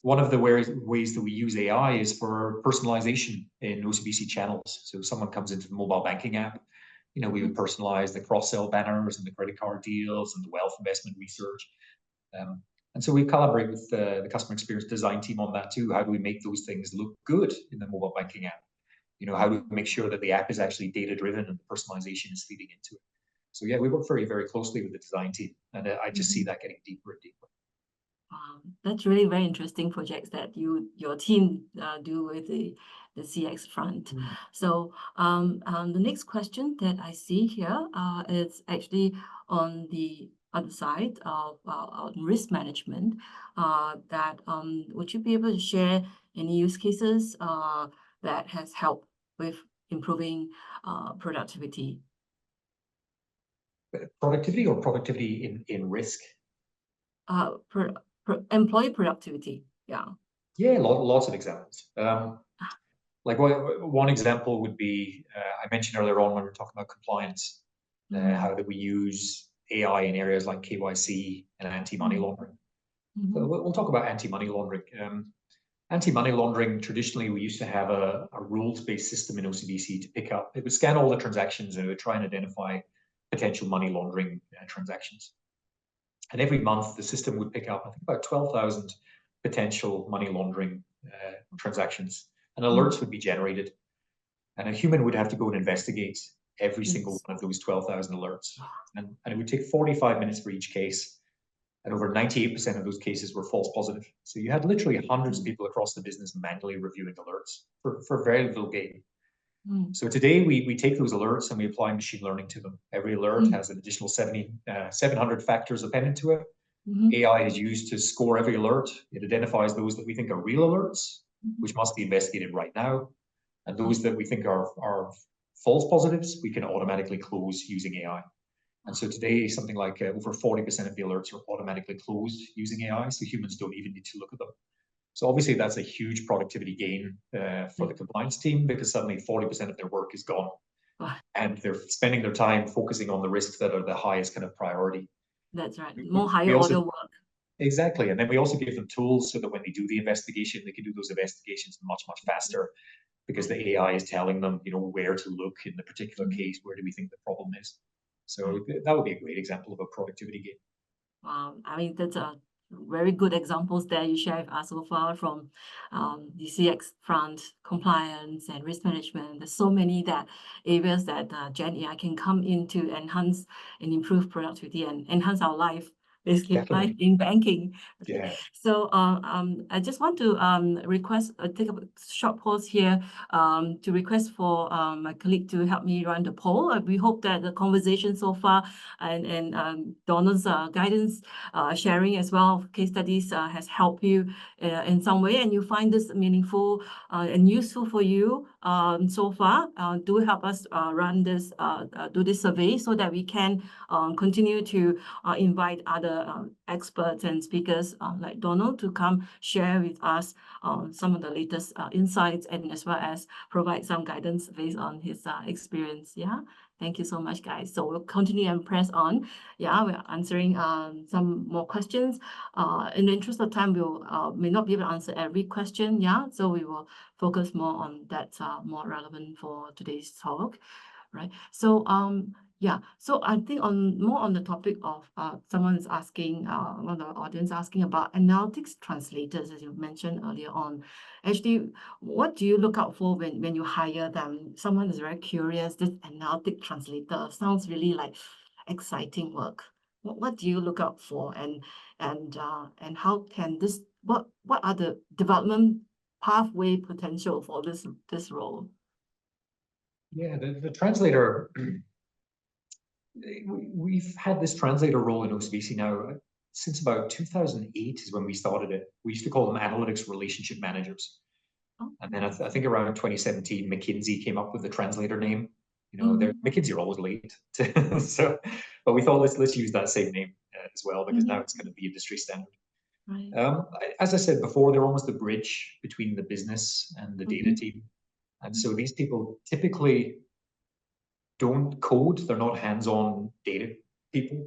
S2: One of the ways that we use AI is for personalization in OCBC channels. So if someone comes into the mobile banking app, we would personalize the cross-sell banners and the credit card deals and the wealth investment research. And so we collaborate with the customer experience design team on that too. How do we make those things look good in the mobile banking app? How do we make sure that the app is actually data-driven and the personalization is feeding into it? So yeah, we work very, very closely with the design team, and I just see that getting deeper and deeper.
S1: That's really very interesting projects that your team do with the CX front. So the next question that I see here is actually on the other side of risk management. Would you be able to share any use cases that has helped with improving productivity?
S2: Productivity or productivity in risk?
S1: Employee productivity, yeah.
S2: Yeah, lots of examples. Like one example would be, I mentioned earlier on when we were talking about compliance, how do we use AI in areas like KYC and anti-money laundering. So we'll talk about anti-money laundering. Anti-money laundering, traditionally, we used to have a rules-based system in OCBC to pick up. It would scan all the transactions and it would try and identify potential money laundering transactions. And every month, the system would pick up, I think, about 12,000 potential money laundering transactions, and alerts would be generated. And a human would have to go and investigate every single one of those 12,000 alerts. And it would take 45 minutes for each case. And over 98% of those cases were false positive. So you had literally hundreds of people across the business manually reviewing alerts for very little gain. So today we take those alerts and we apply machine learning to them. Every alert has an additional 700 factors appended to it. AI is used to score every alert. It identifies those that we think are real alerts, which must be investigated right now. And those that we think are false positives, we can automatically close using AI. And so today, something like over 40% of the alerts are automatically closed using AI, so humans don't even need to look at them. So obviously, that's a huge productivity gain for the compliance team, because suddenly 40% of their work is gone. And they're spending their time focusing on the risks that are the highest kind of priority.
S1: That's right. More higher order work.
S2: Exactly. And then we also give them tools so that when they do the investigation, they can do those investigations much, much faster, because the AI is telling them, where to look in the particular case, where do we think the problem is. So that would be a great example of a productivity gain.
S1: Wow. I mean, that's a very good examples that you share with us so far from the CX front, compliance and risk management. There's so many areas that GenAI can come in to enhance and improve productivity and enhance our life, basically life in banking.
S2: Yeah.
S1: So I just want to take a short pause here to request for my colleague to help me run the poll. We hope that the conversation so far and Donald's guidance sharing as well of case studies has helped you in some way, and you find this meaningful and useful for you so far. Do help us run this, do this survey so that we can continue to invite other experts and speakers like Donald to come share with us some of the latest insights, and as well as provide some guidance based on his experience. Yeah. Thank you so much, guys. So we'll continue and press on. Yeah, we're answering some more questions. In the interest of time, we'll may not be able to answer every question. Yeah, so we will focus more on that more relevant for today's talk, right? So yeah, so I think more on the topic of someone is asking, one of the audience asking about analytics translators, as you mentioned earlier on. Actually, what do you look out for when you hire them? Someone is very curious. This analytic translator sounds really like exciting work. What do you look out for, and how can this? What are the development pathway potential for this role?
S2: Yeah, the translator, we've had this translator role in OCBC now since about 2008 is when we started it. We used to call them analytics relationship managers.
S1: Oh,
S2: And then I think around 2017, McKinsey came up with the translator name. You know, McKinsey are always late. So, but we thought let's use that same name as well, because now it's going to be industry standard.
S1: Right.
S2: As I said before, they're almost the bridge between the business and the data team. And so these people typically don't code, they're not hands-on data people,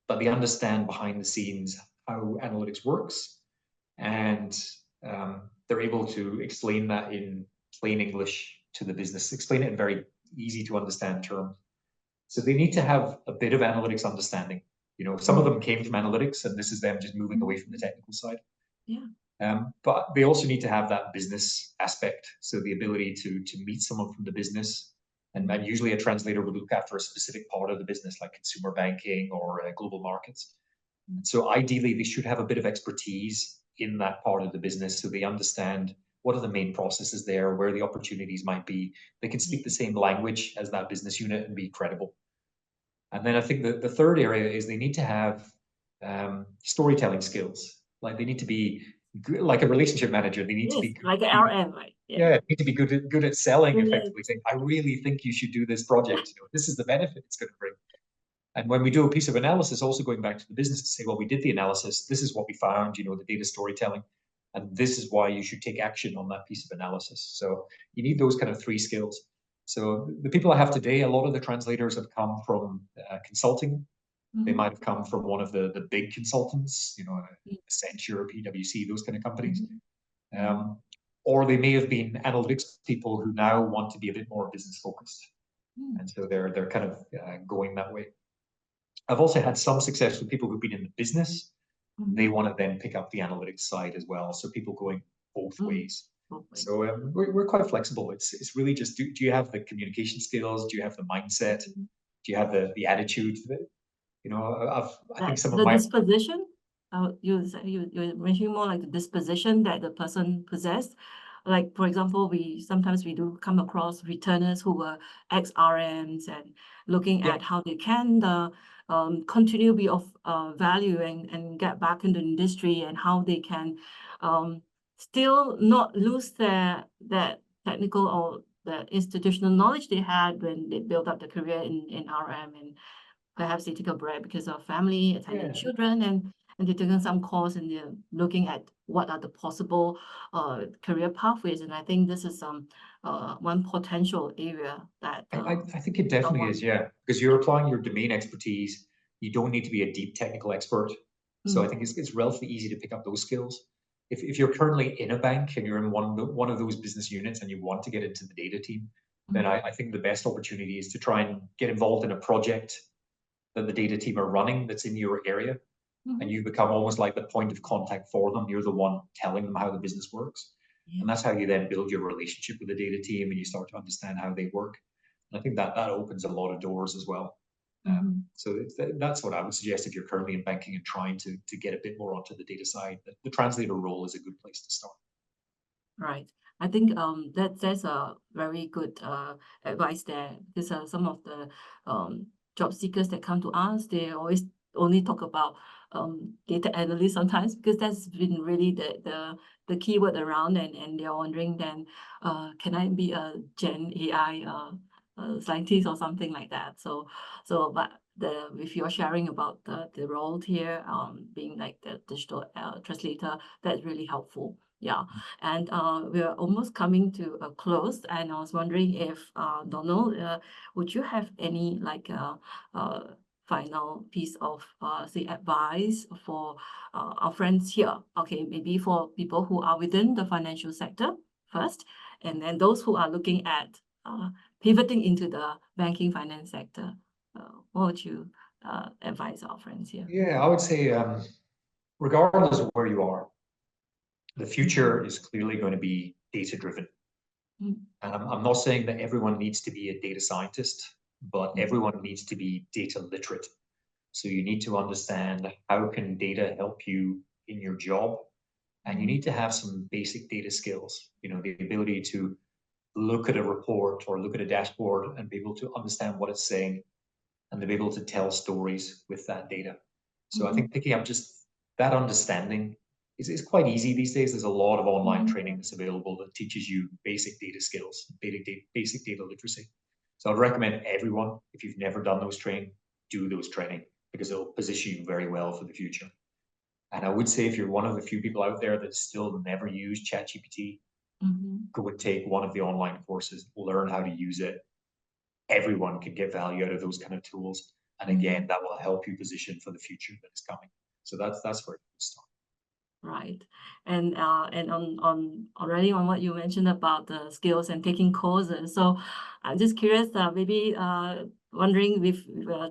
S2: but they understand behind the scenes how analytics works. And they're able to explain that in plain English to the business, explain it in very easy to understand terms. So they need to have a bit of analytics understanding. You know, some of them came from analytics, and this is them just moving away from the technical side.
S1: Yeah.
S2: But they also need to have that business aspect. So the ability to meet someone from the business, and usually a translator would look after a specific part of the business, like consumer banking or global markets. So ideally, they should have a bit of expertise in that part of the business, so they understand what are the main processes there, where the opportunities might be. They can speak the same language as that business unit and be credible. And then I think the third area is they need to have storytelling skills. Like they need to be good, like a relationship manager. They need to be good,
S1: like an RM, right?
S2: Yeah, need to be good at selling effectively. Saying, I really think you should do this project. You know, this is the benefit it's going to bring. And when we do a piece of analysis, also going back to the business to say, well, we did the analysis. This is what we found. You know, the data storytelling, and this is why you should take action on that piece of analysis. So you need those kind of three skills. So the people I have today, a lot of the translators have come from consulting. They might have come from one of the big consultants, you know, Accenture, PwC, those kind of companies. Or they may have been analytics people who now want to be a bit more business focused. And so they're kind of going that way. I've also had some success with people who've been in the business. They want to then pick up the analytics side as well. So people going both ways. So we're quite flexible. It's really just, do you have the communication skills? Do you have the mindset? Do you have the attitude? You know, I think some of my
S1: disposition. You mentioned more like the disposition that the person possessed. Like for example, sometimes we do come across returners who were ex-RMs and looking at how they can continue be of value and get back into the industry, and how they can still not lose that technical or the institutional knowledge they had when they built up their career in RM, and perhaps they take a break because of family, attending children, and they're taking some course, and they're looking at what are the possible career pathways. And I think this is one potential area that
S2: I think it definitely is, yeah, because you're applying your domain expertise. You don't need to be a deep technical expert. So I think it's relatively easy to pick up those skills. If you're currently in a bank and you're in one of those business units and you want to get into the data team, then I think the best opportunity is to try and get involved in a project that the data team are running that's in your area, and you become almost like the point of contact for them. You're the one telling them how the business works. And that's how you then build your relationship with the data team, and you start to understand how they work. And I think that opens a lot of doors as well. So that's what I would suggest if you're currently in banking and trying to get a bit more onto the data side. The translator role is a good place to start.
S1: Right. I think that's a very good advice there, because some of the job seekers that come to us, they always only talk about data analyst sometimes, because that's been really the keyword around, and they're wondering then, can I be a GenAI scientist or something like that? But if you're sharing about the role here, being like the digital translator, that's really helpful. Yeah, and we're almost coming to a close, and I was wondering if Donald, would you have any like final piece of say advice for our friends here? Okay, maybe for people who are within the financial sector first, and then those who are looking at pivoting into the banking finance sector. What would you advise our friends here?
S2: Yeah, I would say, regardless of where you are, the future is clearly going to be data-driven. And I'm not saying that everyone needs to be a data scientist, but everyone needs to be data literate. So you need to understand how can data help you in your job, and you need to have some basic data skills. You know, the ability to look at a report or look at a dashboard and be able to understand what it's saying and to be able to tell stories with that data. So I think picking up just that understanding is quite easy these days. There's a lot of online training that's available that teaches you basic data skills, basic data literacy. So I'd recommend everyone, if you've never done those training, do those training because it'll position you very well for the future. And I would say if you're one of the few people out there that still never used ChatGPT, go and take one of the online courses, learn how to use it. Everyone can get value out of those kind of tools. And again, that will help you position for the future that is coming. So that's where you start.
S1: Right. And on already on what you mentioned about the skills and taking courses. So I'm just curious, maybe wondering with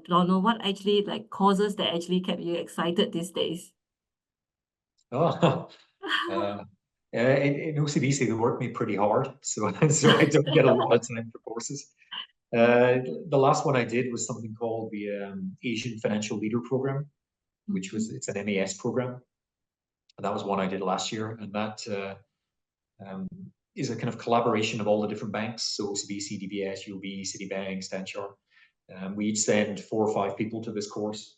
S1: Donald, what actually like courses that actually kept you excited these days?
S2: Oh, in OCBC, they work me pretty hard, so I don't get a lot of time for courses. The last one I did was something called the Asian Financial Leader Program, which it's an MAS program. And that was one I did last year, and that is a kind of collaboration of all the different banks, so OCBC, DBS, UOB, Citibank, Stanchart. We each send 4 or 5 people to this course,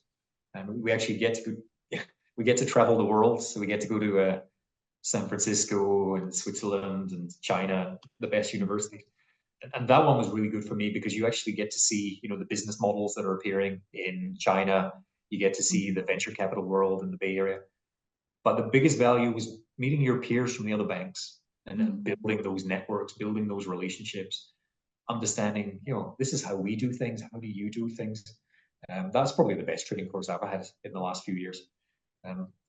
S2: and we actually get to travel the world. So we get to go to San Francisco and Switzerland and China, the best universities. And that one was really good for me because you actually get to see, the business models that are appearing in China. You get to see the venture capital world in the Bay Area. But the biggest value was meeting your peers from the other banks and building those networks, building those relationships, understanding, this is how we do things. How do you do things? That's probably the best training course I've had in the last few years.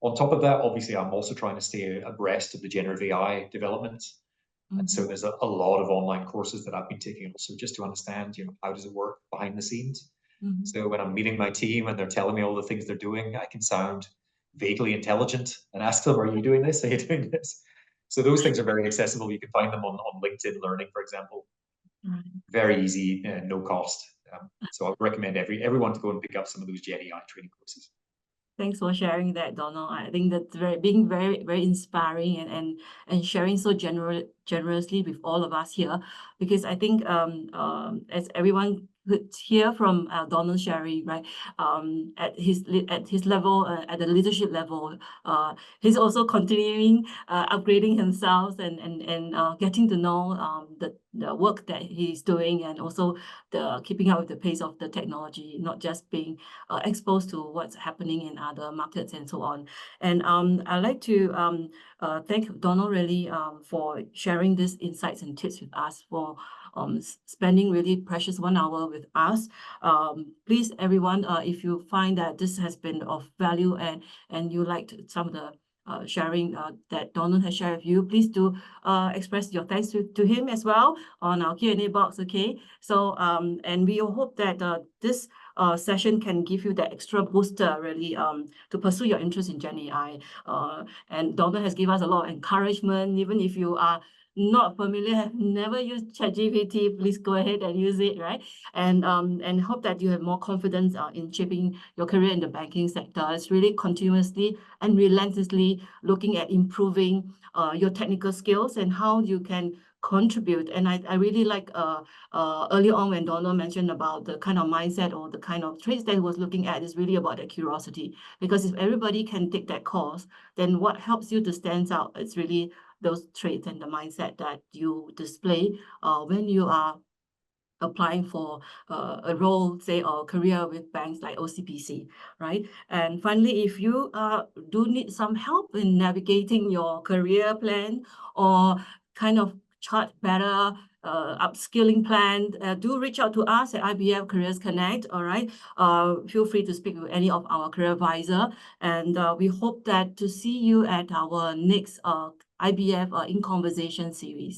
S2: On top of that, obviously, I'm also trying to stay abreast of the generative AI developments. And so there's a lot of online courses that I've been taking also just to understand, how does it work behind the scenes? So when I'm meeting my team and they're telling me all the things they're doing, I can sound vaguely intelligent and ask them, are you doing this? Are you doing this? So those things are very accessible. You can find them on LinkedIn Learning, for example. Very easy, no cost. So I would recommend everyone to go and pick up some of those GenAI training courses.
S1: Thanks for sharing that, Donald. I think that's being very, very inspiring and sharing so generously with all of us here, because I think as everyone could hear from Donald sharing, right, at his level, at the leadership level, he's also continuing upgrading himself and getting to know the work that he's doing, and also the keeping up with the pace of the technology, not just being exposed to what's happening in other markets and so on. And I'd like to thank Donald really for sharing these insights and tips with us, for spending really precious 1 hour with us. Please, everyone, if you find that this has been of value and you liked some of the sharing that Donald has shared with you, please do express your thanks to him as well on our Q&A box, okay? So, and we hope that this session can give you that extra booster really to pursue your interest in GenAI. And Donald has given us a lot of encouragement. Even if you are not familiar, have never used ChatGPT, please go ahead and use it, right? And hope that you have more confidence in shaping your career in the banking sector. It's really continuously and relentlessly looking at improving your technical skills and how you can contribute. And I really like early on when Donald mentioned about the kind of mindset or the kind of traits that he was looking at is really about the curiosity. Because if everybody can take that course, then what helps you to stand out is really those traits and the mindset that you display when you are applying for a role, say, or career with banks like OCBC, right? And finally, if you do need some help in navigating your career plan or kind of chart better upskilling plan, do reach out to us at IBF Careers Connect, all right? Feel free to speak with any of our career advisor, and we hope that to see you at our next IBF In Conversation series.